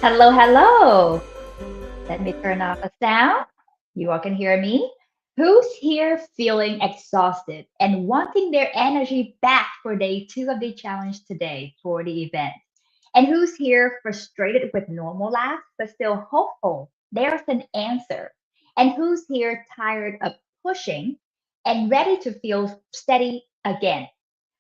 Hello, hello. Let me turn off the sound. You all can hear me. Who's here feeling exhausted and wanting their energy back for day two of the challenge today for the event? And who's here frustrated with normal life but still hopeful there's an answer? And who's here tired of pushing and ready to feel steady again?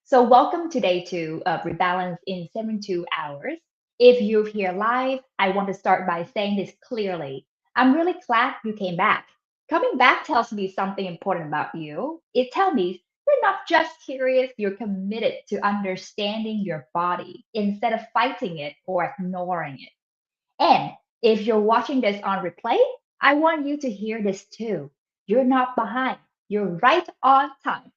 So, welcome to day two of Rebalance in 72 hours. If you're here live, I want to start by saying this clearly. I'm really glad you came back. Coming back tells me something important about you. It tells me you're not just curious, you're committed to understanding your body instead of fighting it or ignoring it. And if you're watching this on replay, I want you to hear this too. You're not behind, you're right on time.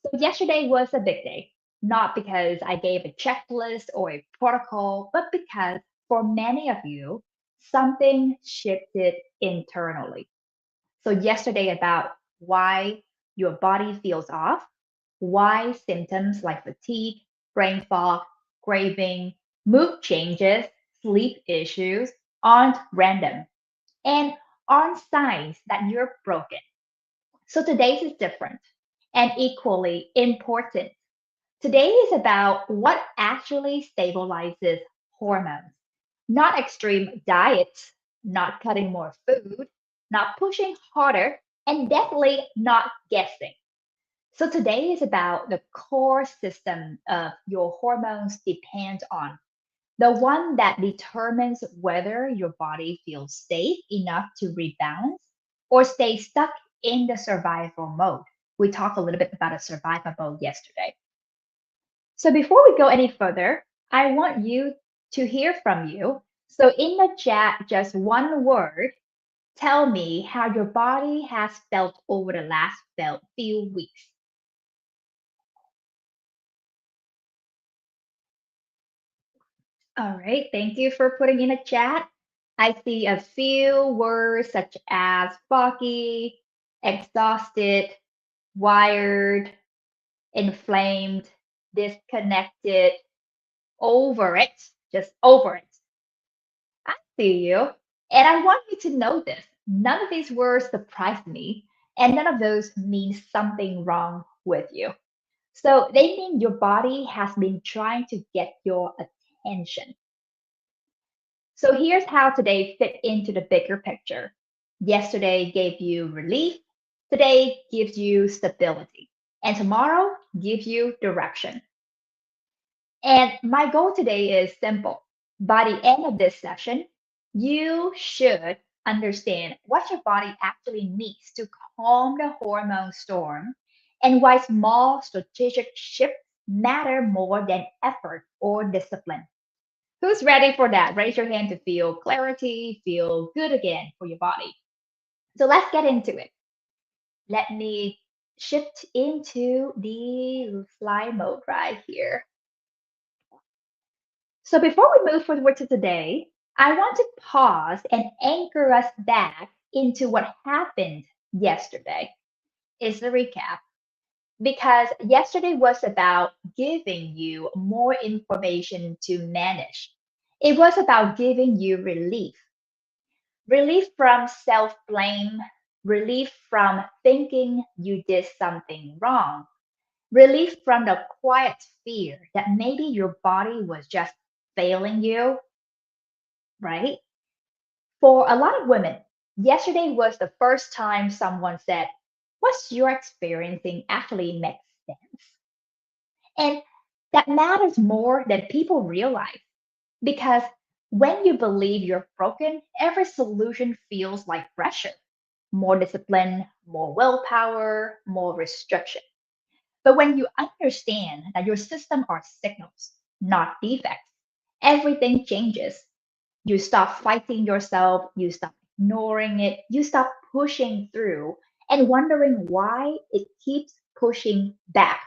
So yesterday was a big day, not because I gave a checklist or a protocol, but because for many of you, something shifted internally. So yesterday about why your body feels off, why symptoms like fatigue, brain fog, craving, mood changes, sleep issues aren't random and aren't signs that you're broken. So today's is different and equally important. Today is about what actually stabilizes hormones, not extreme diets, not cutting more food, not pushing harder, and definitely not guessing. So today is about the core system of your hormones depend on, the one that determines whether your body feels safe enough to rebalance or stay stuck in the survival mode. We talked a little bit about a survival mode yesterday. So before we go any further, I want you to hear from you. So in the chat, just one word, tell me how your body has felt over the last few weeks. All right, thank you for putting in a chat. I see a few words such as foggy, exhausted, wired, inflamed, disconnected, over it, just over it. I see you. And I want you to know this. None of these words surprise me, and none of those mean something wrong with you. So they mean your body has been trying to get your attention. So here's how today fit into the bigger picture. Yesterday gave you relief, today gives you stability, and tomorrow gives you direction. And my goal today is simple. By the end of this session, you should understand what your body actually needs to calm the hormone storm and why small strategic shifts matter more than effort or discipline. Who's ready for that? Raise your hand to feel clarity, feel good again for your body. So let's get into it. Let me shift into the fly mode right here. So before we move forward to today, I want to pause and anchor us back into what happened yesterday. Is the recap. Because yesterday was about giving you more information to manage. It was about giving you relief from self blame, relief from thinking you did something wrong, relief from the quiet fear that maybe your body was just failing you, right? For a lot of women, yesterday was the first time someone said, "What you're experiencing actually makes sense." And that matters more than people realize because when you believe you're broken, every solution feels like pressure, more discipline, more willpower, more restriction. But when you understand that your system are signals, not defects, everything changes. You stop fighting yourself, you stop ignoring it, you stop pushing through and wondering why it keeps pushing back.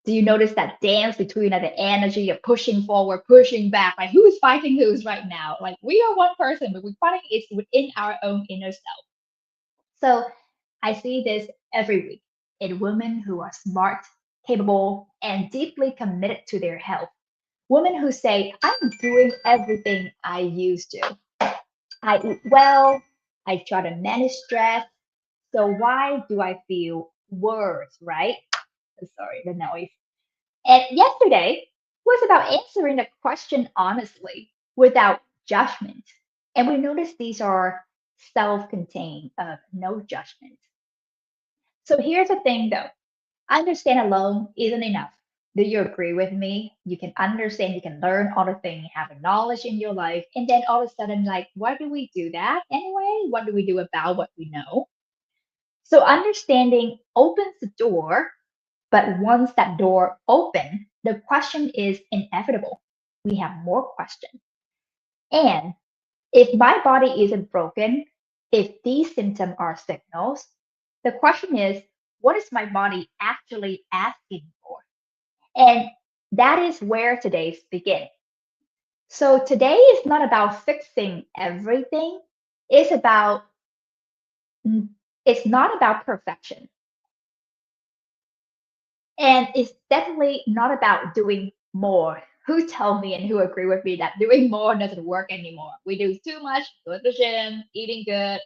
Do you notice that dance between the energy of pushing forward, pushing back? Like who's fighting who's right now? Like we are one person, but we're fighting is within our own inner self. So I see this every week in women who are smart, capable, and deeply committed to their health. Women who say, I'm doing everything I used to. I eat well, I try to manage stress. So why do I feel worse, right? Sorry, the noise. And yesterday was about answering the question honestly, without judgment. And we notice these are self contained, no judgment. So here's the thing though, understand alone isn't enough. Do you agree with me? You can understand, you can learn all the things, have a knowledge in your life, and then all of a sudden, like, why do we do that anyway? What do we do about what we know? So understanding opens the door, but once that door open, the question is inevitable. We have more questions. And if my body isn't broken, if these symptoms are signals, the question is, what is my body actually asking for? And that is where today's begin. So today is not about fixing everything. It's about it's not about perfection. And it's definitely not about doing more. Who tell me and who agree with me that doing more doesn't work anymore? We do too much, go to the gym, eating good,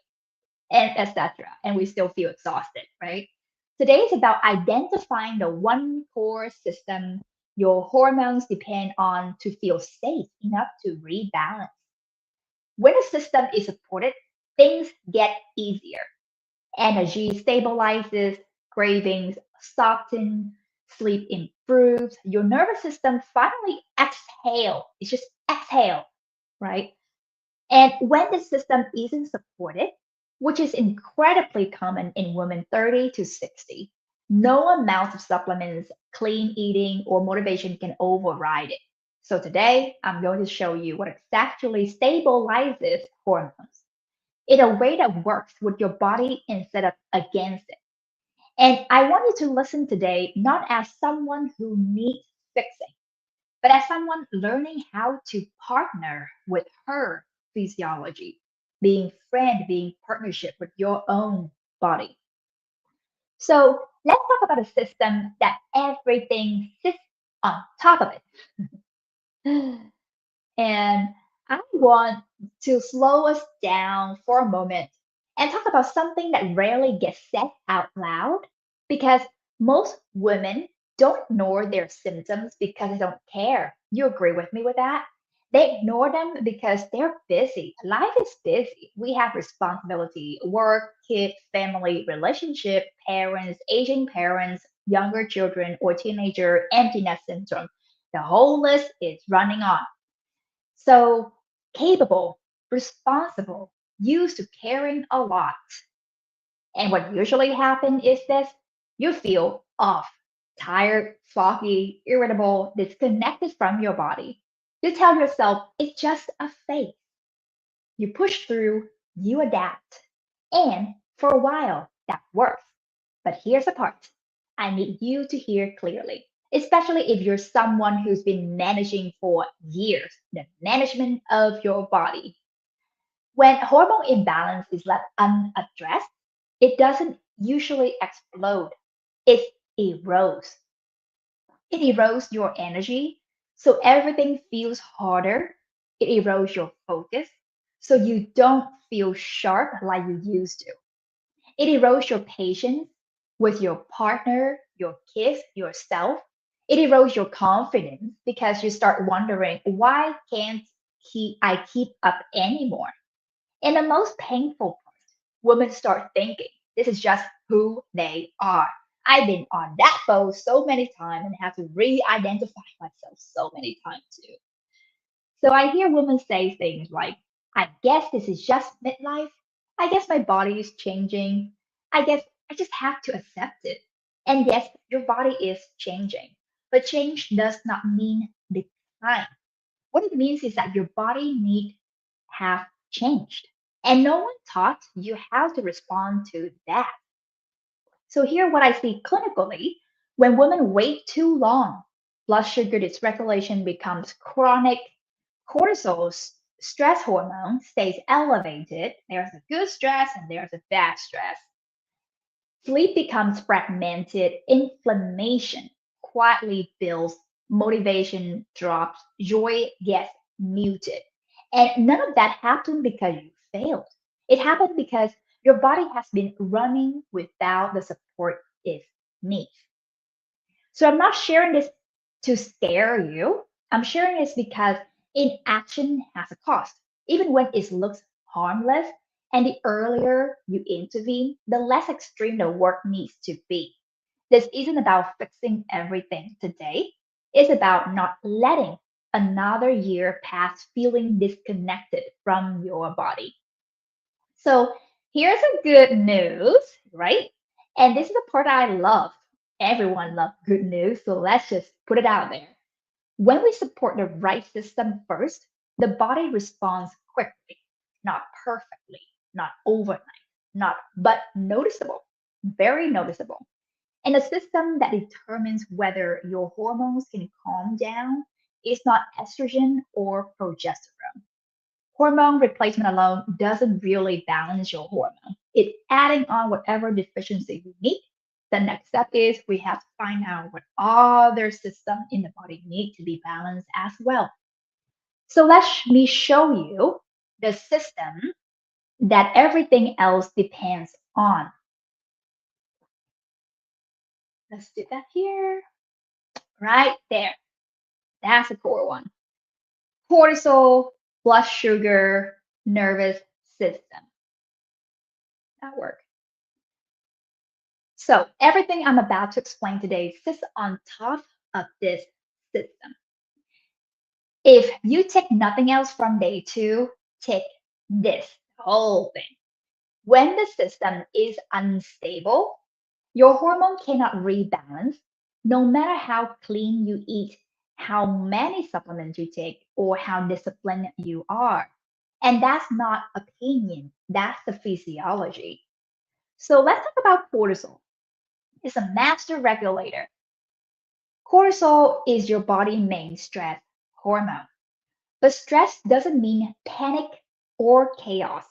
and etc. And we still feel exhausted, right? Today is about identifying the one core system your hormones depend on to feel safe enough to rebalance. When a system is supported, things get easier. Energy stabilizes, cravings soften, sleep improves, your nervous system finally exhale. It's just exhale, right? And when the system isn't supported, which is incredibly common in women 30 to 60, no amount of supplements, clean eating, or motivation can override it. So today, I'm going to show you what exactly stabilizes hormones in a way that works with your body instead of against it. And I want you to listen today not as someone who needs fixing, but as someone learning how to partner with her physiology, being friend, being partnership with your own body. So let's talk about a system that everything sits on top of it. And I want to slow us down for a moment and talk about something that rarely gets said out loud because most women don't ignore their symptoms because they don't care. You agree with me with that? They ignore them because they're busy. Life is busy. We have responsibility, work, kids, family, relationship, parents, aging parents, younger children, or teenager, emptiness syndrome. The whole list is running on. So capable, responsible, used to caring a lot. And what usually happens is this, you feel off, tired, foggy, irritable, disconnected from your body. You tell yourself it's just a phase. You push through, you adapt. And for a while, that works. But here's the part I need you to hear clearly, especially if you're someone who's been managing for years, the management of your body. When hormone imbalance is left unaddressed, it doesn't usually explode, it erodes. It erodes your energy, so everything feels harder. It erodes your focus, so you don't feel sharp like you used to. It erodes your patience with your partner, your kids, yourself. It erodes your confidence because you start wondering, why can't I keep up anymore? And the most painful part, women start thinking this is just who they are. I've been on that boat so many times and have to re-identify myself so many times too. So I hear women say things like, I guess this is just midlife. I guess my body is changing. I guess I just have to accept it. And yes, your body is changing, but change does not mean decline. What it means is that your body needs have changed. And no one taught you how to respond to that. So here what I see clinically, when women wait too long, blood sugar dysregulation becomes chronic, cortisol, stress hormone, stays elevated. There's a good stress and there's a bad stress. Sleep becomes fragmented, inflammation quietly builds, motivation drops, joy gets muted. And none of that happened because you failed. It happened because your body has been running without the support it needs. So I'm not sharing this to scare you. I'm sharing this because inaction has a cost. Even when it looks harmless, and the earlier you intervene, the less extreme the work needs to be. This isn't about fixing everything today. It's about not letting another year pass feeling disconnected from your body. So here's a good news, right? And this is the part I love. Everyone loves good news, so let's just put it out there. When we support the right system first, the body responds quickly, not perfectly, not overnight, not but noticeable, very noticeable. And a system that determines whether your hormones can calm down is not estrogen or progesterone. Hormone replacement alone doesn't really balance your hormone. It's adding on whatever deficiency you need. The next step is we have to find out what other systems in the body need to be balanced as well. So let me show you the system that everything else depends on. Let's do that here, right there. That's the core one. Cortisol, blood sugar, nervous system. That works. So everything I'm about to explain today sits on top of this system. If you take nothing else from day two, take this whole thing. When the system is unstable, your hormone cannot rebalance no matter how clean you eat, how many supplements you take, or how disciplined you are. And that's not opinion, that's the physiology. So let's talk about cortisol. It's a master regulator. Cortisol is your body's main stress hormone. But stress doesn't mean panic or chaos.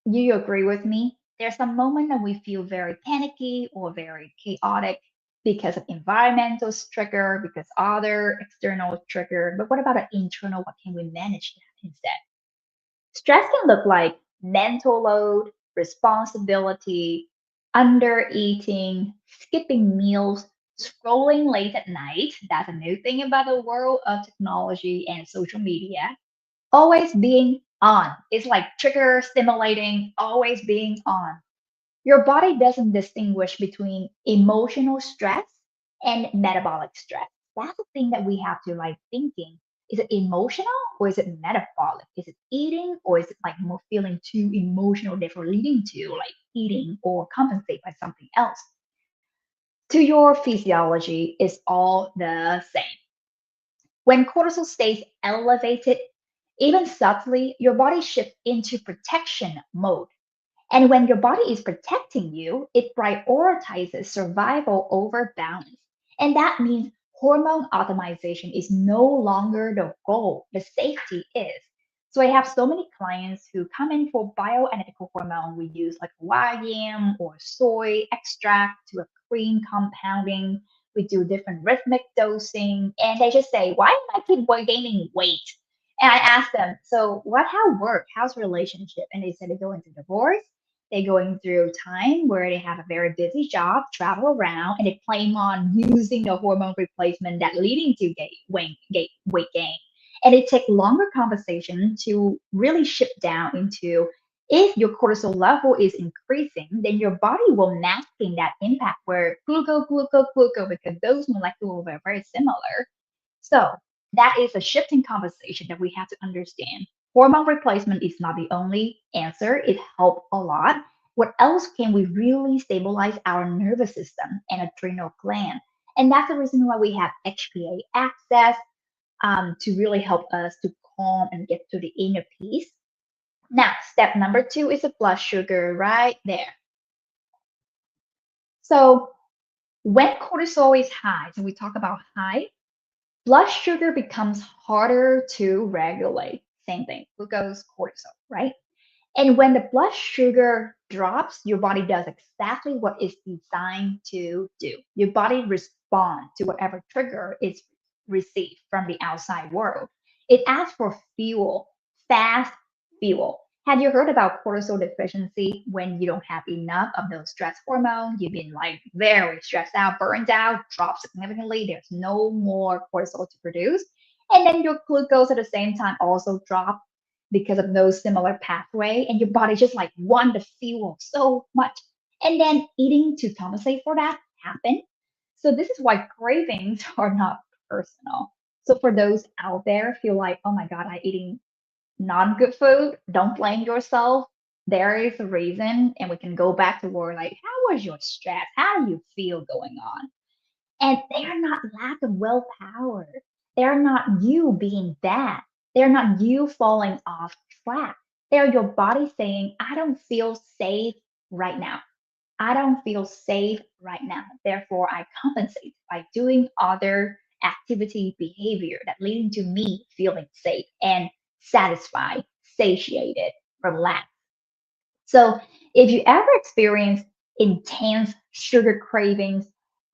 Do you agree with me? There's a moment that we feel very panicky or very chaotic because of environmental trigger, because other external trigger. But what about an internal? What can we manage that instead? Stress can look like mental load, responsibility, under eating, skipping meals, scrolling late at night. That's a new thing about the world of technology and social media. Always being on. It's like trigger stimulating, always being on. Your body doesn't distinguish between emotional stress and metabolic stress. That's the thing that we have to like thinking. Is it emotional or is it metabolic? Is it eating or is it like more feeling too emotional, therefore leading to like eating or compensate by something else? To your physiology is all the same. When cortisol stays elevated, even subtly, your body shifts into protection mode. And when your body is protecting you, it prioritizes survival over balance. And that means hormone optimization is no longer the goal, the safety is. So I have so many clients who come in for bioidentical hormone. We use like YM or soy extract to a cream compounding. We do different rhythmic dosing. And they just say, why am I keep gaining weight? And I ask them, so what, how work? How's relationship? And they said they go into divorce, they're going through time where they have a very busy job, travel around, and they claim on using the hormone replacement that leading to weight gain. And it takes longer conversation to really shift down into if your cortisol level is increasing, then your body will masking that impact where glucose, because those molecules are very similar. So that is a shifting conversation that we have to understand. Hormone replacement is not the only answer. It helps a lot. What else can we really stabilize our nervous system and adrenal gland? And that's the reason why we have HPA access to really help us to calm and get to the inner peace. Now, step number two is the blood sugar right there. So when cortisol is high, so we talk about high, blood sugar becomes harder to regulate. Same thing, glucose, cortisol, right? And when the blood sugar drops, your body does exactly what it's designed to do. Your body responds to whatever trigger is received from the outside world. It asks for fuel, fast fuel. Have you heard about cortisol deficiency when you don't have enough of those stress hormones? You've been like very stressed out, burned out, dropped significantly. There's no more cortisol to produce. And then your glucose at the same time also drops because of those similar pathway, and your body just like want the fuel so much, and then eating to compensate for that happen. So this is why cravings are not personal. So for those out there feel like, oh my god, I eating non good food, don't blame yourself. There is a reason, and we can go back to where like, how was your stress, how do you feel going on? And they're not lack of willpower. They're not you being bad. They're not you falling off track. They're your body saying, I don't feel safe right now. I don't feel safe right now. Therefore, I compensate by doing other activity behavior that leading to me feeling safe and satisfied, satiated, relaxed. So if you ever experience intense sugar cravings,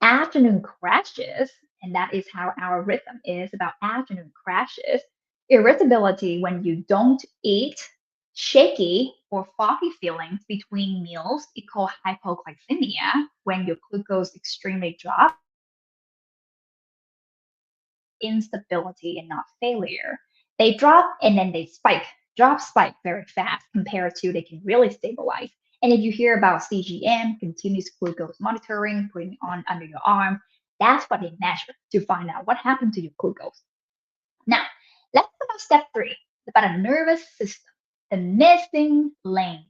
afternoon crashes, and that is how our rhythm is about afternoon crashes, irritability when you don't eat, shaky or foggy feelings between meals equal hypoglycemia when your glucose extremely drops, instability and not failure. They drop and then they spike, drop, spike very fast compared to they can really stabilize. And if you hear about CGM, continuous glucose monitoring, putting on under your arm, that's what they measure to find out what happened to your glucose. Now, let's talk about step three, about a nervous system, the missing link.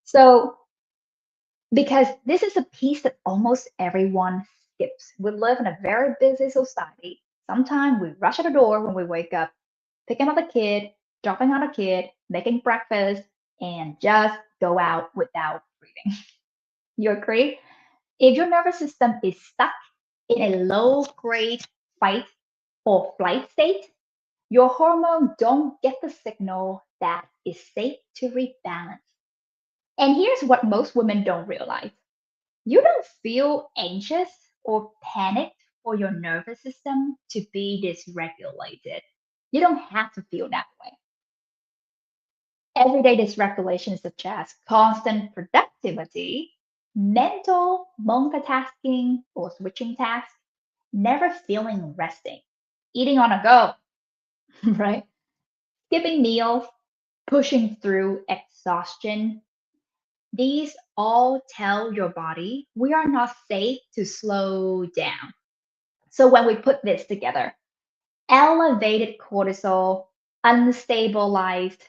So because this is a piece that almost everyone skips. We live in a very busy society. Sometimes we rush out the door when we wake up, picking up a kid, dropping out a kid, making breakfast, and just go out without breathing. You agree? If your nervous system is stuck in a low grade fight or flight state, your hormone don't get the signal that is safe to rebalance. And here's what most women don't realize. You don't feel anxious or panicked for your nervous system to be dysregulated. You don't have to feel that way. Everyday dysregulation, such as constant productivity, mental multitasking or switching tasks, never feeling resting, eating on a go, right? Skipping meals, pushing through exhaustion. These all tell your body we are not safe to slow down. So when we put this together, elevated cortisol, unstabilized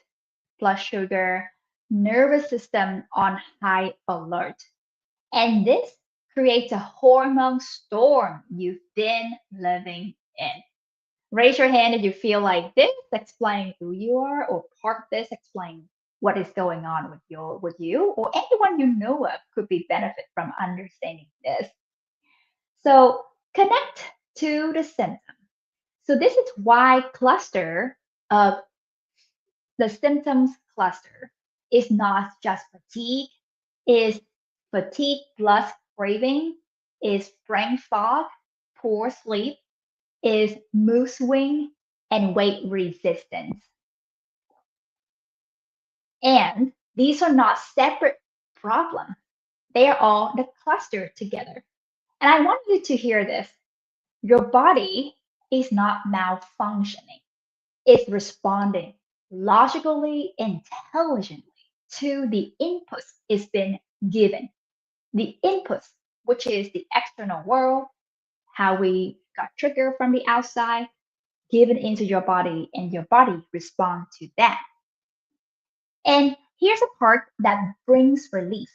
blood sugar, nervous system on high alert. And this creates a hormone storm you've been living in. Raise your hand if you feel like this explains who you are, or part of this explains what is going on with you, or anyone you know of could be benefit from understanding this. So connect to the symptom. So this is why cluster of the symptoms cluster is not just fatigue, is fatigue plus craving, is brain fog, poor sleep, is mood swing, and weight resistance. And these are not separate problems. They are all the cluster together. And I want you to hear this. Your body is not malfunctioning. It's responding logically, intelligently to the inputs it's been given. The inputs, which is the external world, how we got triggered from the outside, given into your body, and your body responds to that. And here's a part that brings relief,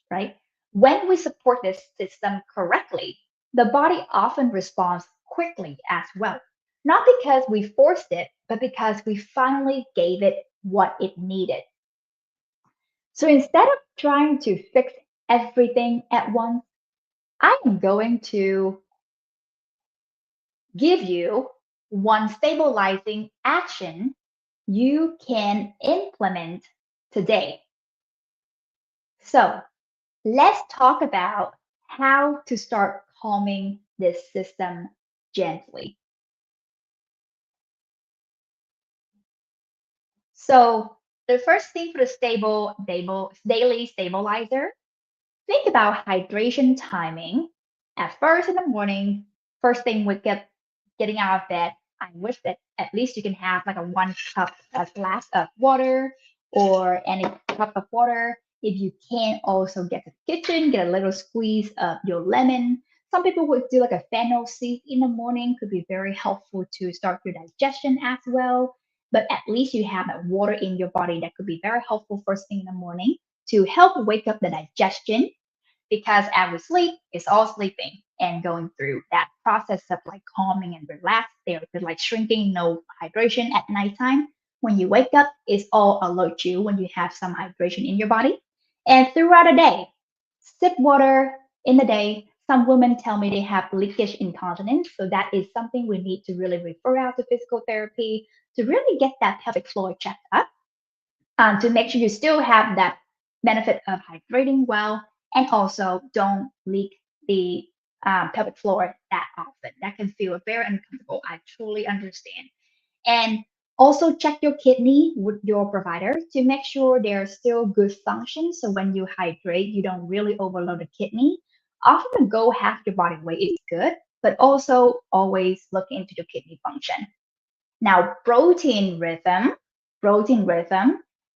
right? When we support this system correctly, the body often responds quickly as well. Not because we forced it, but because we finally gave it what it needed. So instead of trying to fix everything at once, I am going to give you one stabilizing action you can implement today. So let's talk about how to start calming this system gently. So the first thing for the daily stabilizer, think about hydration timing. At first in the morning, first thing we getting out of bed, I wish that at least you can have like a 1 cup, a glass of water or any cup of water. If you can also get to the kitchen, get a little squeeze of your lemon. Some people would do like a fennel seed in the morning, could be very helpful to start your digestion as well. But at least you have that water in your body that could be very helpful first thing in the morning to help wake up the digestion because as we sleep, it's all sleeping and going through that process of like calming and relax. They're like shrinking, no hydration at nighttime. When you wake up, it's all alert you when you have some hydration in your body. And throughout the day, sip water in the day. Some women tell me they have leakage incontinence. So that is something we need to really refer out to physical therapy to really get that pelvic floor checked up to make sure you still have that benefit of hydrating well and also don't leak the pelvic floor that often. That can feel very uncomfortable. I truly understand. And also check your kidney with your provider to make sure they're still good function. So when you hydrate, you don't really overload the kidney. Often go half your body weight is good, but also always look into your kidney function. Now, protein rhythm,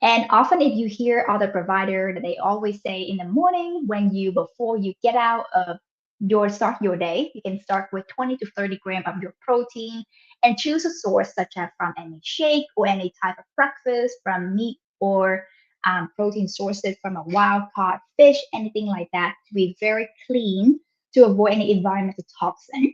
and often if you hear other provider that they always say in the morning before you get out of start your day, you can start with 20 to 30 grams of your protein and choose a source such as from any shake or any type of breakfast from meat or protein sources from a wild caught fish, anything like that to be very clean to avoid any environmental toxin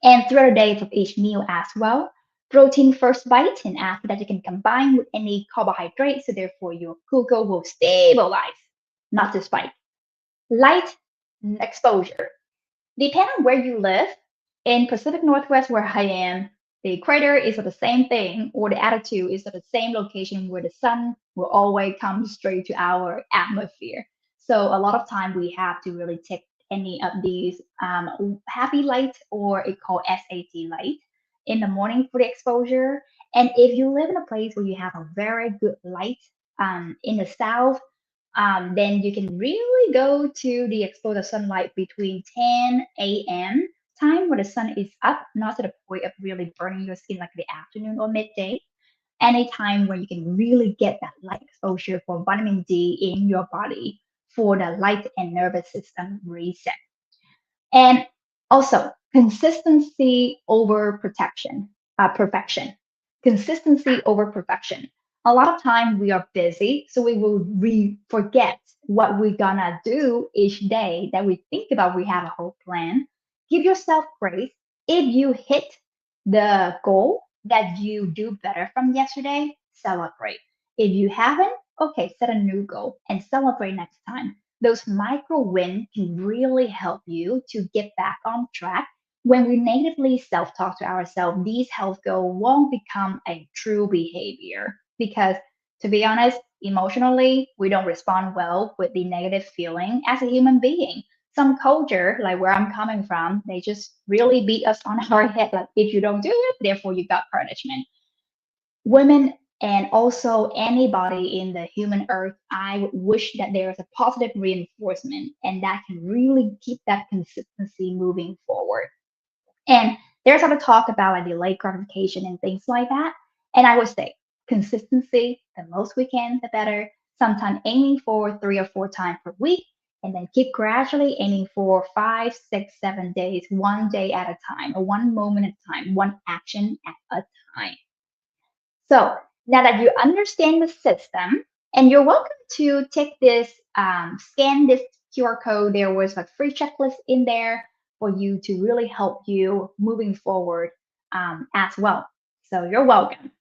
and throughout the days of each meal as well. Protein first bite, and after that, you can combine with any carbohydrate, so therefore your glucose will stabilize, not to spike. Light exposure. Depending on where you live, in Pacific Northwest where I am, the equator is at the same thing, or the attitude is at the same location where the sun will always come straight to our atmosphere. So a lot of time we have to really take any of these happy light or it called SAT light in the morning for the exposure. And if you live in a place where you have a very good light in the south, then you can really go to the exposure sunlight between 10 a.m. time where the sun is up, not to the point of really burning your skin like the afternoon or midday. Any time where you can really get that light exposure for vitamin D in your body for the light and nervous system reset. And also, consistency over perfection. Consistency over perfection. A lot of time we are busy, so we will forget what we're gonna do each day that we think about. We have a whole plan. Give yourself grace. If you hit the goal that you do better from yesterday, celebrate. If you haven't, okay, set a new goal and celebrate next time. Those micro wins can really help you to get back on track. When we negatively self talk to ourselves, these health goals won't become a true behavior because, to be honest, emotionally, we don't respond well with the negative feeling as a human being. Some culture, like where I'm coming from, they just really beat us on our head. Like, if you don't do it, therefore you got punishment. Women and also anybody in the human earth, I wish that there is a positive reinforcement and that can really keep that consistency moving forward. And there's other talk about like delayed gratification and things like that. And I would say consistency, the most we can, the better. Sometimes aiming for 3 or 4 times per week, and then keep gradually aiming for 5, 6, 7 days, one day at a time, or one moment at a time, one action at a time. So now that you understand the system, and you're welcome to take this, scan this QR code. There was a free checklist in there for you to really help you moving forward as well. So you're welcome.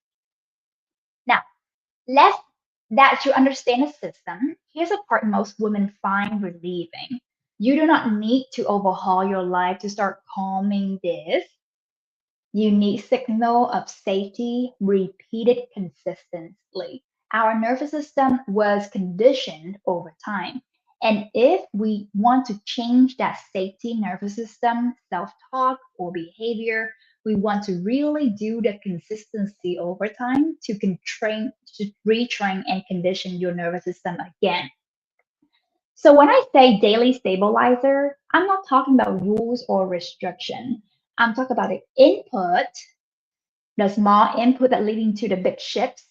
Now, Less that you understand the system, here's a part most women find relieving. You do not need to overhaul your life to start calming this. You need signal of safety repeated consistently. Our nervous system was conditioned over time. And if we want to change that safety nervous system, self talk, or behavior, we want to really do the consistency over time to retrain and condition your nervous system again. So when I say daily stabilizer, I'm not talking about rules or restriction. I'm talking about the input, the small input that leading to the big shifts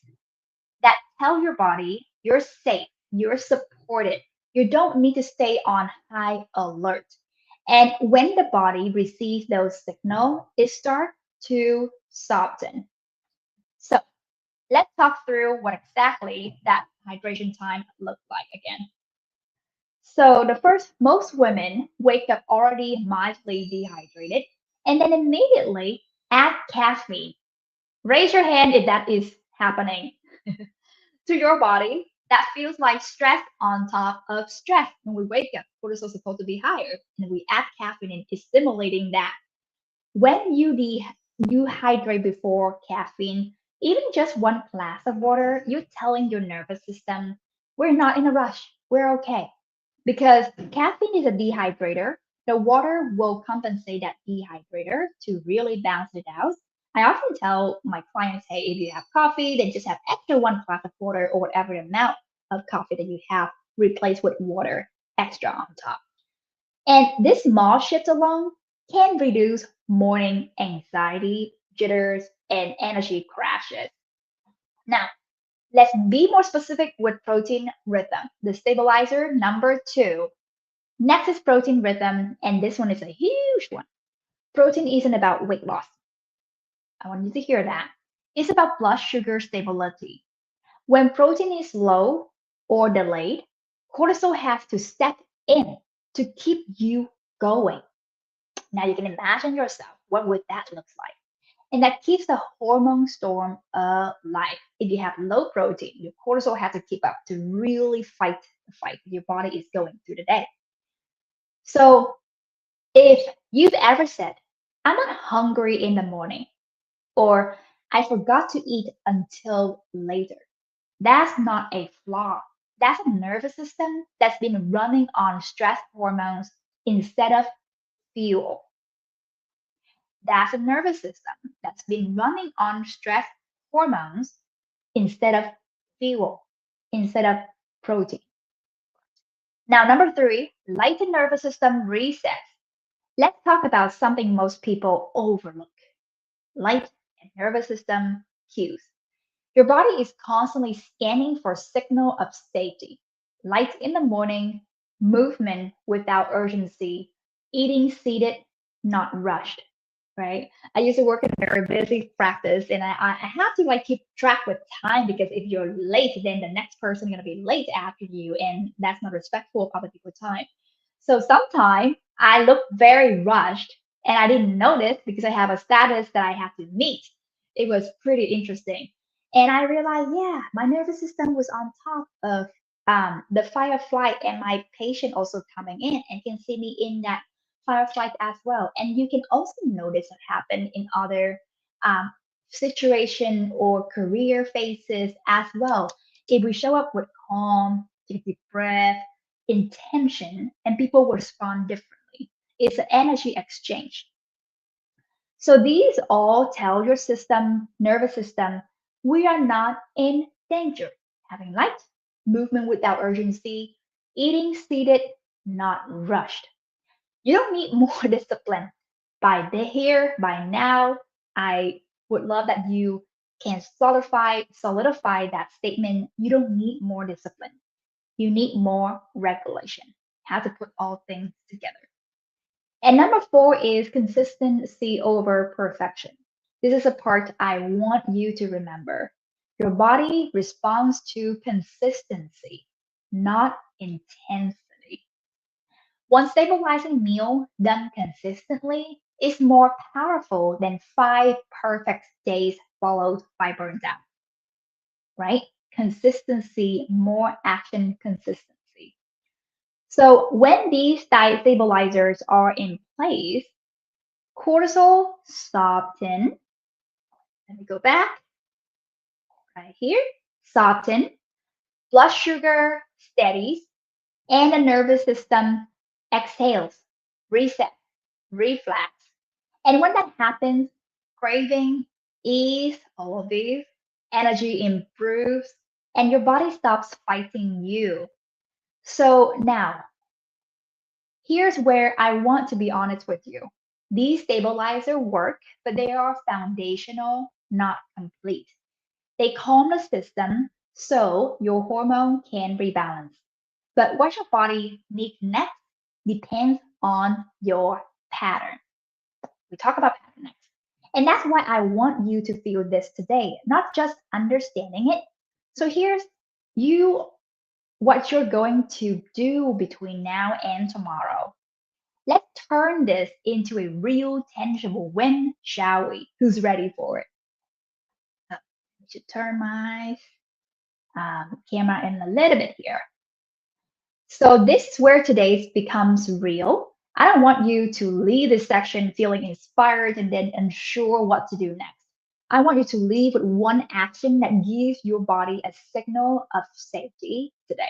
that tell your body you're safe, you're supported. You don't need to stay on high alert. And when the body receives those signals, it starts to soften. So let's talk through what exactly that hydration time looks like again. So the first, most women wake up already mildly dehydrated and then immediately add caffeine. Raise your hand if that is happening to your body. That feels like stress on top of stress. When we wake up, cortisol is supposed to be higher, and we add caffeine and it's stimulating that. When you hydrate before caffeine, even just one glass of water, you're telling your nervous system, we're not in a rush, we're okay. Because caffeine is a dehydrator, the water will compensate that dehydrator to really balance it out. I often tell my clients, hey, if you have coffee, then just have extra one glass of water or whatever amount of coffee that you have, replace with water extra on top. And this small shift alone can reduce morning anxiety, jitters, and energy crashes. Now, let's be more specific with protein rhythm, the stabilizer number two. Next is protein rhythm, and this one is a huge one. Protein isn't about weight loss. I want you to hear that. It's about blood sugar stability. When protein is low or delayed, cortisol has to step in to keep you going. Now you can imagine yourself, what would that look like? And that keeps the hormone storm alive. If you have low protein, your cortisol has to keep up to really fight the fight your body is going through the day. So if you've ever said, I'm not hungry in the morning, or I forgot to eat until later, that's not a flaw. That's a nervous system that's been running on stress hormones instead of fuel. That's a nervous system that's been running on stress hormones instead of fuel, instead of protein. Now, number three, lighten nervous system resets. Let's talk about something most people overlook, light and nervous system cues. Your body is constantly scanning for signal of safety. Light in the morning, movement without urgency, eating seated, not rushed, right? I used to work in a very busy practice and I have to like keep track with time because if you're late, then the next person is gonna be late after you, and that's not respectful of other people's time. So sometimes I look very rushed and I didn't notice because I have a status that I have to meet. It was pretty interesting. And I realized, yeah, my nervous system was on top of the fight or flight, and my patient also coming in and can see me in that fight as well. And you can also notice what happened in other um, situation or career phases as well. If we show up with calm, take a deep breath, intention, and people will respond differently. It's an energy exchange. So these all tell your system, nervous system, we are not in danger. Having light, movement without urgency, eating seated, not rushed. You don't need more discipline. By now, I would love that you can solidify that statement. You don't need more discipline. You need more regulation. How to put all things together. And number four is consistency over perfection. This is a part I want you to remember. Your body responds to consistency, not intensity. One stabilizing meal done consistently is more powerful than five perfect days followed by burnout, right? consistency, more action consistency. So when these diet stabilizers are in place, cortisol soften. Let me go back right here. Soften, blood sugar steadies, and the nervous system exhales, reset, reflex. And when that happens, craving ease, all of these, energy improves, and your body stops fighting you. So now, here's where I want to be honest with you. These stabilizer work, but they are foundational, not complete. They calm the system so your hormone can rebalance. But what your body needs next depends on your pattern. We talk about pattern next. And that's why I want you to feel this today, not just understanding it. So here's you what you're going to do between now and tomorrow. Let's turn this into a real tangible win, shall we? Who's ready for it? I should turn my camera in a little bit here. So this is where today's becomes real. I don't want you to leave this section feeling inspired and then unsure what to do next. I want you to leave with one action that gives your body a signal of safety today.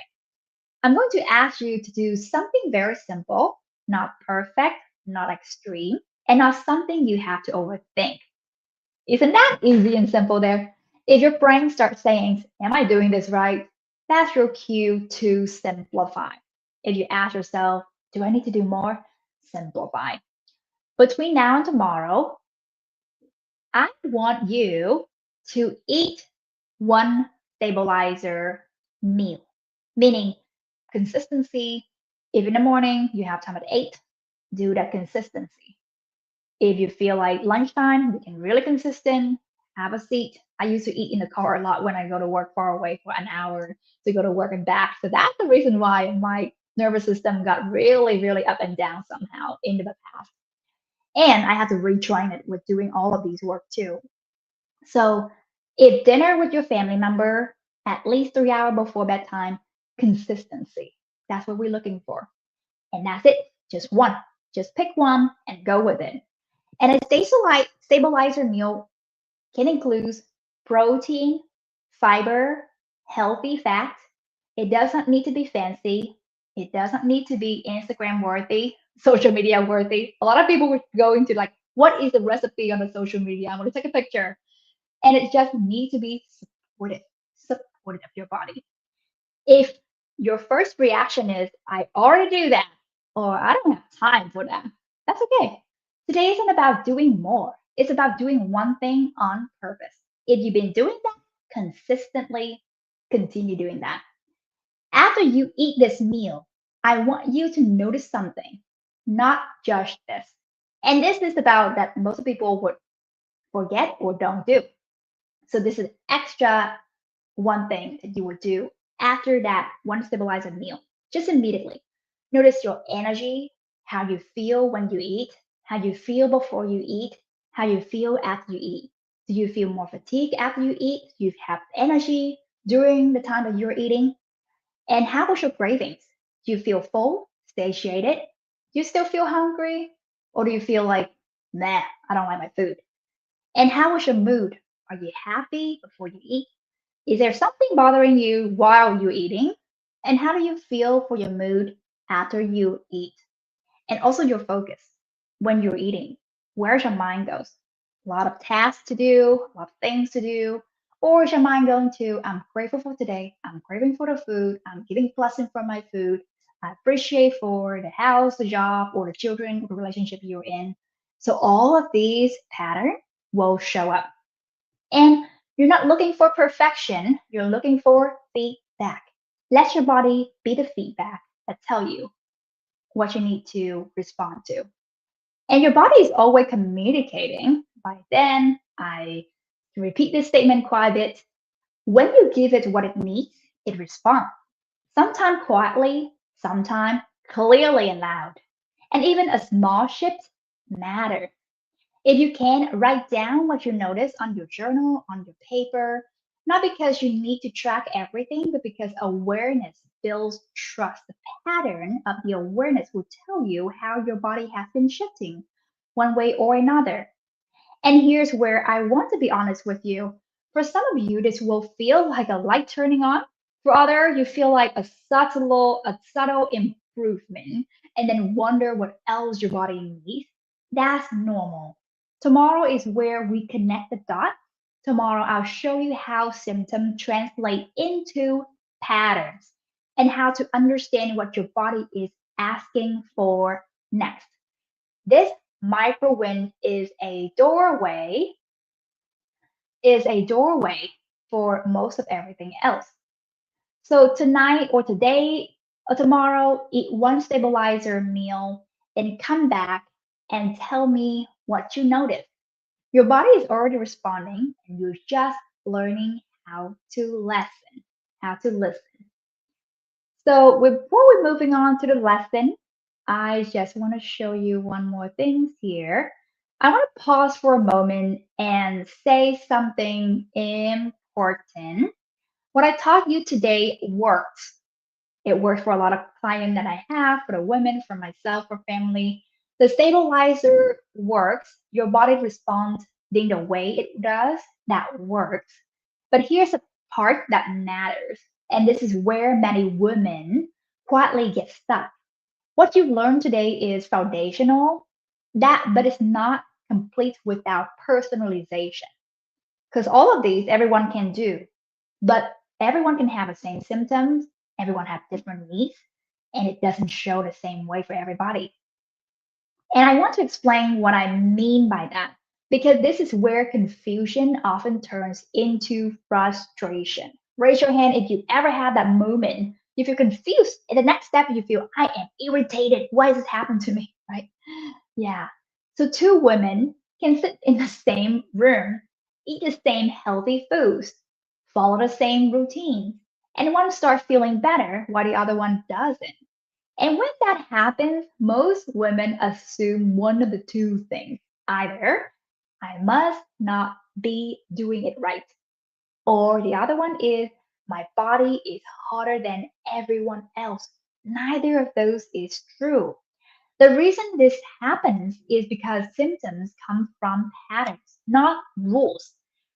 I'm going to ask you to do something very simple, not perfect, not extreme, and not something you have to overthink. Isn't that easy and simple there? If your brain starts saying, am I doing this right? That's your cue to simplify. If you ask yourself, do I need to do more? Simplify. Between now and tomorrow, I want you to eat one stabilizer meal, meaning consistency. If in the morning you have time at 8, do that consistency. If you feel like lunchtime, we can really consistent, have a seat. I used to eat in the car a lot when I go to work far away for an hour to go to work and back. So that's the reason why my nervous system got really, really up and down somehow in the past. And I had to retrain it with doing all of these work too. So if dinner with your family member at least 3 hours before bedtime, consistency. That's what we're looking for. And that's it. Just one. Just pick one and go with it. And a stabilizer meal can include protein, fiber, healthy fat. It doesn't need to be fancy. It doesn't need to be Instagram worthy, social media worthy. A lot of people would go into like, what is the recipe on the social media? I'm going to take a picture. And it just needs to be supportive of your body. If your first reaction is, I already do that, or I don't have time for that, that's okay. Today isn't about doing more, it's about doing one thing on purpose. If you've been doing that consistently, continue doing that. After you eat this meal, I want you to notice something, not just this. And this is about that most people would forget or don't do. So this is extra one thing that you would do after that one stabilizer meal, just immediately. Notice your energy, how you feel when you eat, how you feel before you eat, how you feel after you eat. Do you feel more fatigued after you eat? Do you have energy during the time that you're eating? And how was your cravings? Do you feel full, satiated? Do you still feel hungry? Or do you feel like, nah, I don't like my food? And how was your mood? Are you happy before you eat? Is there something bothering you while you're eating? And how do you feel for your mood after you eat? And also your focus when you're eating. Where's your mind goes? A lot of tasks to do, a lot of things to do. Or is your mind going to, I'm grateful for today, I'm craving for the food, I'm giving blessing for my food, I appreciate for the house, the job, or the children, the relationship you're in. So all of these patterns will show up. And you're not looking for perfection, you're looking for feedback. Let your body be the feedback that tell you what you need to respond to. And your body is always communicating. By then, I repeat this statement quite a bit. When you give it what it needs, it responds. Sometimes quietly, sometimes clearly and loud. And even a small shift matters. If you can, write down what you notice on your journal, on your paper. Not because you need to track everything, but because awareness builds trust. The pattern of the awareness will tell you how your body has been shifting one way or another. And here's where I want to be honest with you. For some of you, this will feel like a light turning on. For others, you feel like a subtle improvement and then wonder what else your body needs. That's normal. Tomorrow is where we connect the dots. Tomorrow, I'll show you how symptoms translate into patterns and how to understand what your body is asking for next. This micro win is a doorway for most of everything else. So tonight or today or tomorrow, eat one stabilizer meal and come back and tell me what you notice. Your body is already responding and you're just learning how to listen. So before we're moving on to the lesson, I just want to show you one more thing here. I want to pause for a moment and say something important. What I taught you today works. It works for a lot of clients that I have, for the women, for myself, for family. The stabilizer works. Your body responds in the way it does. That works. But here's a part that matters. And this is where many women quietly get stuck. What you've learned today is foundational, but it's not complete without personalization. Because all of these everyone can do, but everyone can have the same symptoms, everyone has different needs, and it doesn't show the same way for everybody. And I want to explain what I mean by that because this is where confusion often turns into frustration. Raise your hand if you ever had that moment. If you're confused, in the next step, you feel, I am irritated. Why does this happen to me? Right? Yeah. So two women can sit in the same room, eat the same healthy foods, follow the same routine, and one starts feeling better while the other one doesn't. And when that happens, most women assume one of the two things. Either I must not be doing it right, or the other one is my body is hotter than everyone else. Neither of those is true. The reason this happens is because symptoms come from patterns, not rules.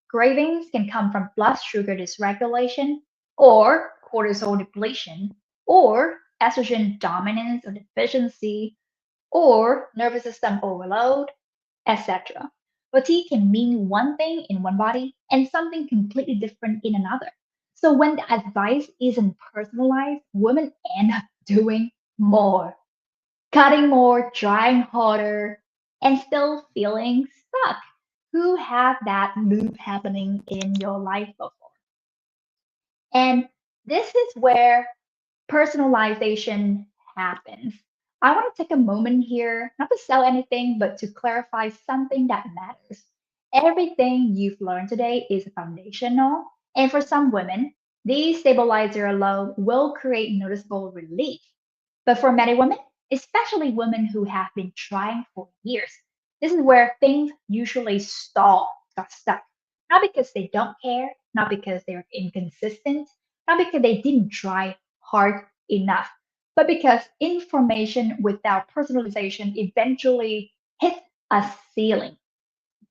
Cravings can come from blood sugar dysregulation, or cortisol depletion, or estrogen dominance or deficiency, or nervous system overload, etc. Fatigue can mean one thing in one body and something completely different in another. So when the advice isn't personalized, women end up doing more, cutting more, trying harder, and still feeling stuck. Who have that loop happening in your life before? And this is where personalization happens. I want to take a moment here, not to sell anything, but to clarify something that matters. Everything you've learned today is foundational, and for some women, these stabilizer alone will create noticeable relief. But for many women, especially women who have been trying for years, this is where things usually stall, got stuck. Not because they don't care, not because they're inconsistent, not because they didn't try hard enough, but because information without personalization eventually hits a ceiling.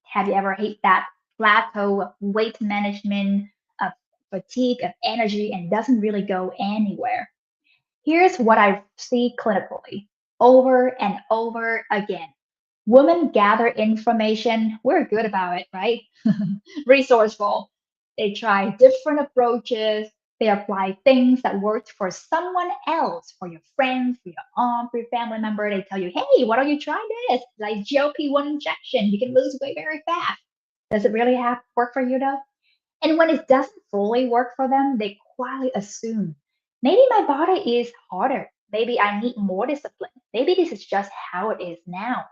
Have you ever hit that plateau of weight management, of fatigue, of energy, and doesn't really go anywhere? Here's what I see clinically over and over again. Women gather information. We're good about it, right? Resourceful. They try different approaches. They apply things that worked for someone else, for your friends, for your aunt, for your family member. They tell you, hey, why don't you try this? Like GLP-1 injection, you can lose weight very fast. Does it really have work for you though? And when it doesn't fully work for them, they quietly assume maybe my body is harder. Maybe I need more discipline. Maybe this is just how it is now.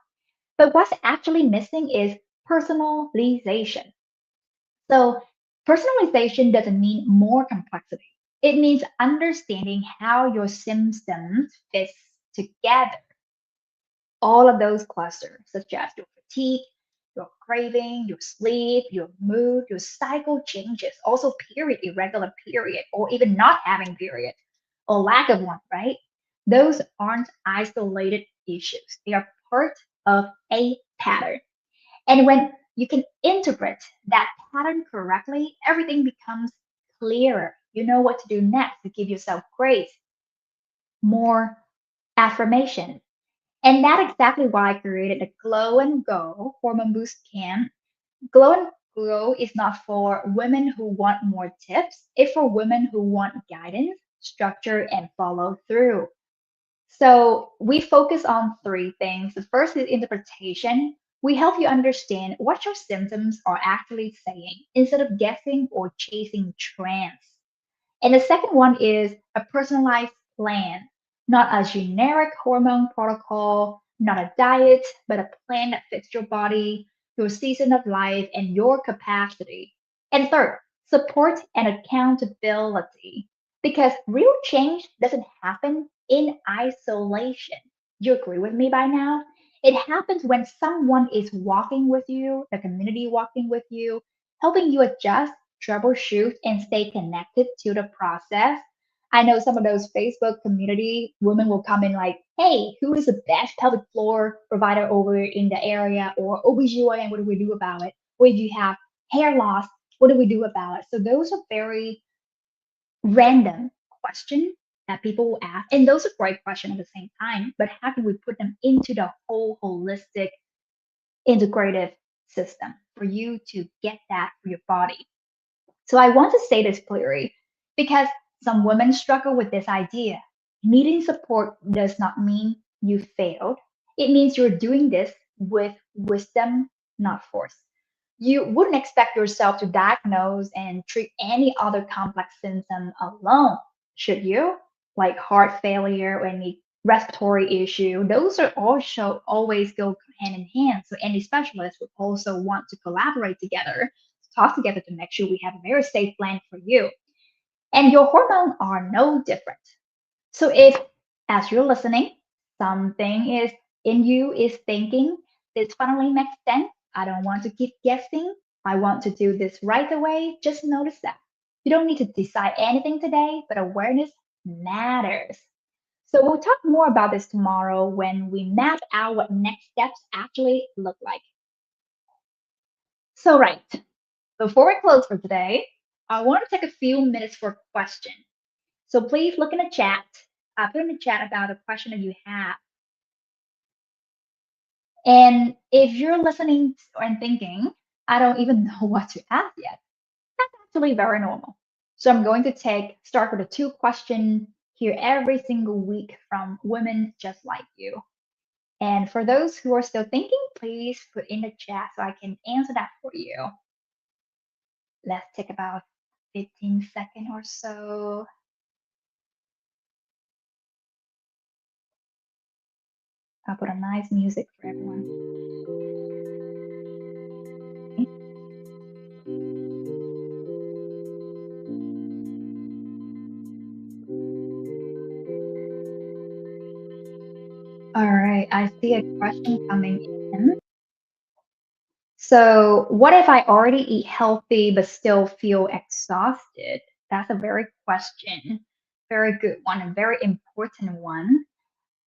But what's actually missing is personalization. So, personalization doesn't mean more complexity, it means understanding how your symptoms fit together. All of those clusters, such as your fatigue, your craving, your sleep, your mood, your cycle changes. Also, period, irregular period, or even not having period, or lack of one, right? Those aren't isolated issues. They are part of a pattern. And when you can interpret that pattern correctly, everything becomes clearer. You know what to do next to give yourself grace, more affirmation. And that's exactly why I created the Glow and Go Hormone Boost Camp. Glow and Go is not for women who want more tips, it's for women who want guidance, structure, and follow through. So we focus on three things. The first is interpretation. We help you understand what your symptoms are actually saying instead of guessing or chasing trends. And the second one is a personalized plan, not a generic hormone protocol, not a diet, but a plan that fits your body, your season of life, and your capacity. And third, support and accountability. Because real change doesn't happen in isolation. You agree with me by now? It happens when someone is walking with you, the community walking with you, helping you adjust, troubleshoot, and stay connected to the process. I know some of those Facebook community women will come in like, hey, who is the best pelvic floor provider over in the area? Or OBGYN, what do we do about it? Or if you have hair loss, what do we do about it? So those are very random questions that people will ask. And those are great questions at the same time, but how can we put them into the whole holistic integrative system for you to get that for your body? So I want to say this clearly because some women struggle with this idea. Needing support does not mean you failed. It means you're doing this with wisdom, not force. You wouldn't expect yourself to diagnose and treat any other complex symptom alone, should you? Like heart failure or any respiratory issue. Those are also always go hand in hand. So any specialist would also want to collaborate together, talk together to make sure we have a very safe plan for you. And your hormones are no different. So if, as you're listening, something is in you is thinking, this finally makes sense. I don't want to keep guessing. I want to do this right away. Just notice that. You don't need to decide anything today, but awareness matters. So we'll talk more about this tomorrow when we map out what next steps actually look like. So, right, before we close for today, I want to take a few minutes for a question. So please look in the chat. Put in the chat about a question that you have. And if you're listening and thinking, I don't even know what to ask yet, that's actually very normal. So I'm going to start with a two question here every single week from women just like you. And for those who are still thinking, please put in the chat so I can answer that for you. Let's take about 15 seconds or so. I'll put a nice music for everyone. All right, I see a question coming in. So, what if I already eat healthy but still feel exhausted? That's a very question, very good one, and very important one.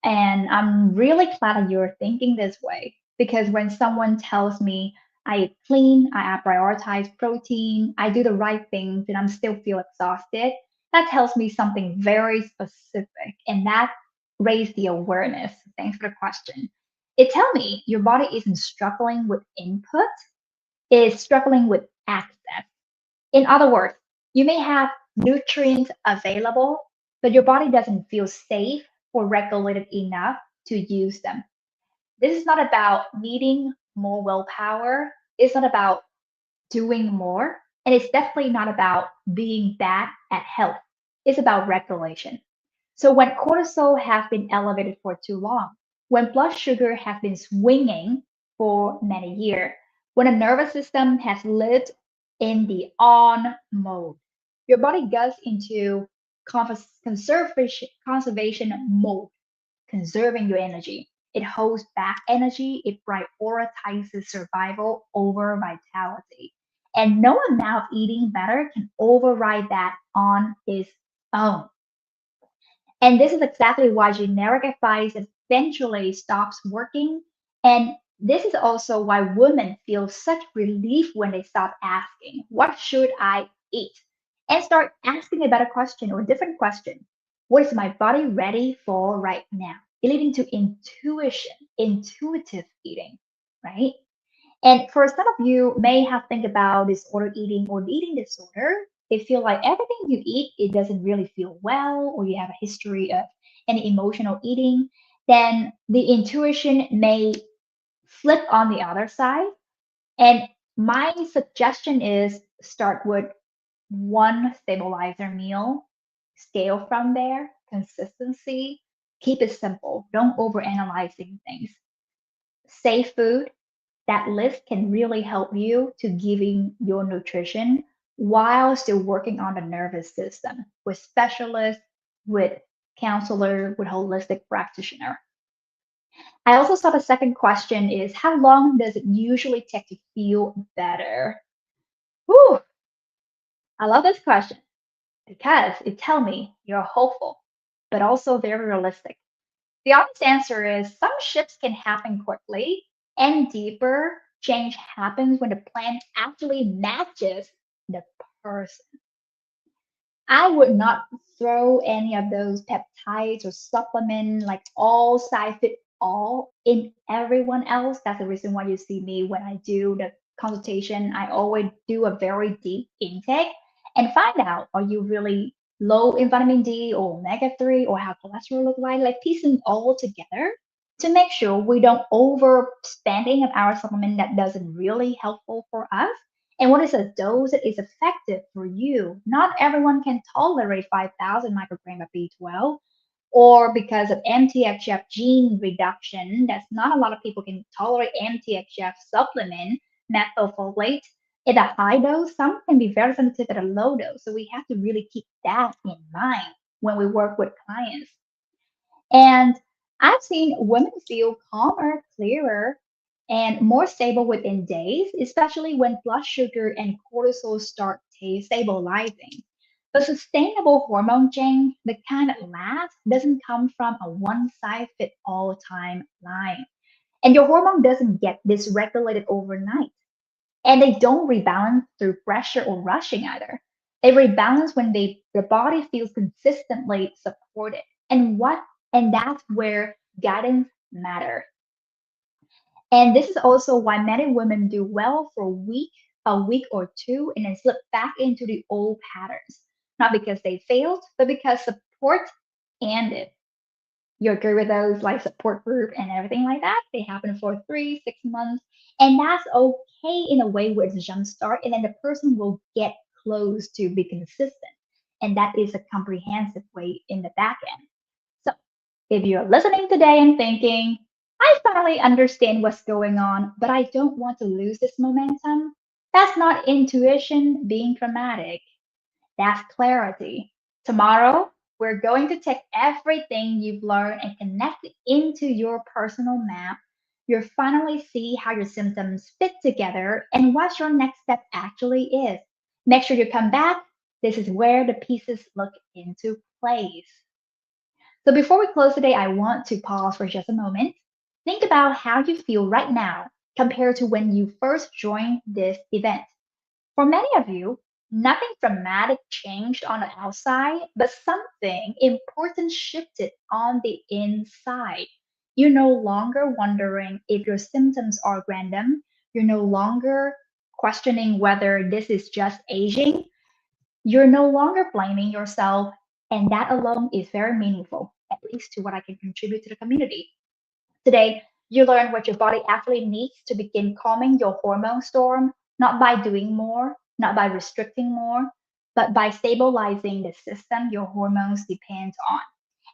And I'm really glad that you're thinking this way because when someone tells me I eat clean, I prioritize protein, I do the right things, and I'm still feel exhausted, that tells me something very specific, and that raised the awareness. Thanks for the question. It tells me your body isn't struggling with input, it's struggling with access. In other words, you may have nutrients available, but your body doesn't feel safe or regulated enough to use them. This is not about needing more willpower. It's not about doing more. And it's definitely not about being bad at health. It's about regulation. So when cortisol has been elevated for too long, when blood sugar has been swinging for many years, when a nervous system has lived in the on mode, your body goes into conservation mode, conserving your energy. It holds back energy. It prioritizes survival over vitality. And no amount of eating better can override that on its own. And this is exactly why generic advice eventually stops working. And this is also why women feel such relief when they stop asking, what should I eat? And start asking a better question or a different question. What is my body ready for right now? Leading to intuition, intuitive eating, right? And for some of you may have think about disordered eating or eating disorder. They feel like everything you eat, it doesn't really feel well, or you have a history of any emotional eating, then the intuition may flip on the other side. And my suggestion is start with one stabilizer meal, scale from there, consistency, keep it simple. Don't overanalyzing things. Safe food, that list can really help you to giving your nutrition while still working on the nervous system with specialists, with counselor, with holistic practitioner. I also saw the second question is how long does it usually take to feel better? Whew, I love this question because it tells me you're hopeful, but also very realistic. The honest answer is some shifts can happen quickly, and deeper change happens when the plan actually matches the person. I would not throw any of those peptides or supplement like all side fit all in everyone else. That's the reason why you see me when I do the consultation. I always do a very deep intake and find out are you really low in vitamin D or omega 3 or how cholesterol look like piecing all together to make sure we don't overspending of our supplement that doesn't really helpful for us and what is a dose that is effective for you? Not everyone can tolerate 5,000 microgram of B12, or because of MTHF gene reduction, that's not a lot of people can tolerate MTHF supplement, methylfolate. At a high dose, some can be very sensitive at a low dose. So we have to really keep that in mind when we work with clients. And I've seen women feel calmer, clearer, and more stable within days, especially when blood sugar and cortisol start stabilizing. The sustainable hormone change, the kind that lasts, doesn't come from a one size fits all timeline. And your hormone doesn't get dysregulated overnight. And they don't rebalance through pressure or rushing either. They rebalance when the body feels consistently supported. And that's where guidance matters. And this is also why many women do well for a week or two, and then slip back into the old patterns. Not because they failed, but because support ended. You agree with those like support group and everything like that? They happen for 3, 6 months. And that's okay in a way where it's a jump start, and then the person will get close to be consistent. And that is a comprehensive way in the back end. So if you're listening today and thinking, I finally understand what's going on, but I don't want to lose this momentum, that's not intuition being dramatic. That's clarity. Tomorrow, we're going to take everything you've learned and connect it into your personal map. You'll finally see how your symptoms fit together and what your next step actually is. Make sure you come back. This is where the pieces look into place. So before we close today, I want to pause for just a moment. Think about how you feel right now compared to when you first joined this event. For many of you, nothing dramatic changed on the outside, but something important shifted on the inside. You're no longer wondering if your symptoms are random. You're no longer questioning whether this is just aging. You're no longer blaming yourself, and that alone is very meaningful, at least to what I can contribute to the community. Today, you learn what your body actually needs to begin calming your hormone storm, not by doing more, not by restricting more, but by stabilizing the system your hormones depend on.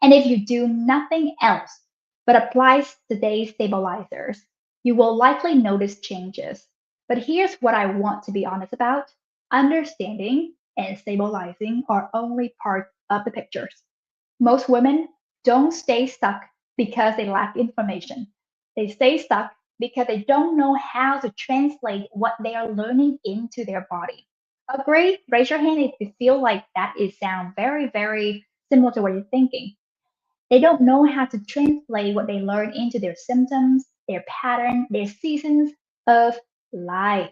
And if you do nothing else but applies today's stabilizers, you will likely notice changes. But here's what I want to be honest about. Understanding and stabilizing are only part of the pictures. Most women don't stay stuck because they lack information. They stay stuck because they don't know how to translate what they are learning into their body. Agree? Raise your hand if you feel like that is sound very, very similar to what you're thinking. They don't know how to translate what they learn into their symptoms, their pattern, their seasons of life.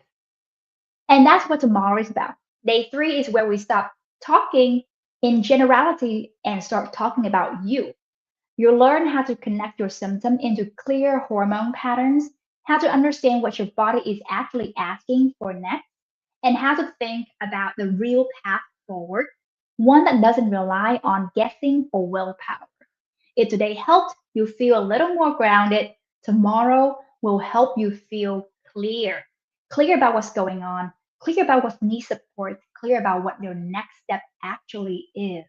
And that's what tomorrow is about. Day three is where we stop talking in generality and start talking about you. You learn how to connect your symptom into clear hormone patterns, how to understand what your body is actually asking for next, and how to think about the real path forward, one that doesn't rely on guessing or willpower. If today helped you feel a little more grounded, tomorrow will help you feel clear. Clear about what's going on, clear about what needs support, clear about what your next step actually is.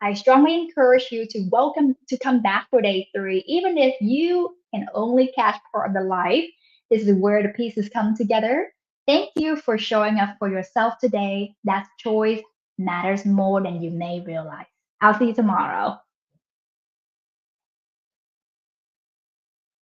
I strongly encourage you to welcome to come back for day three, even if you can only catch part of the life. This is where the pieces come together. Thank you for showing up for yourself today. That choice matters more than you may realize. I'll see you tomorrow.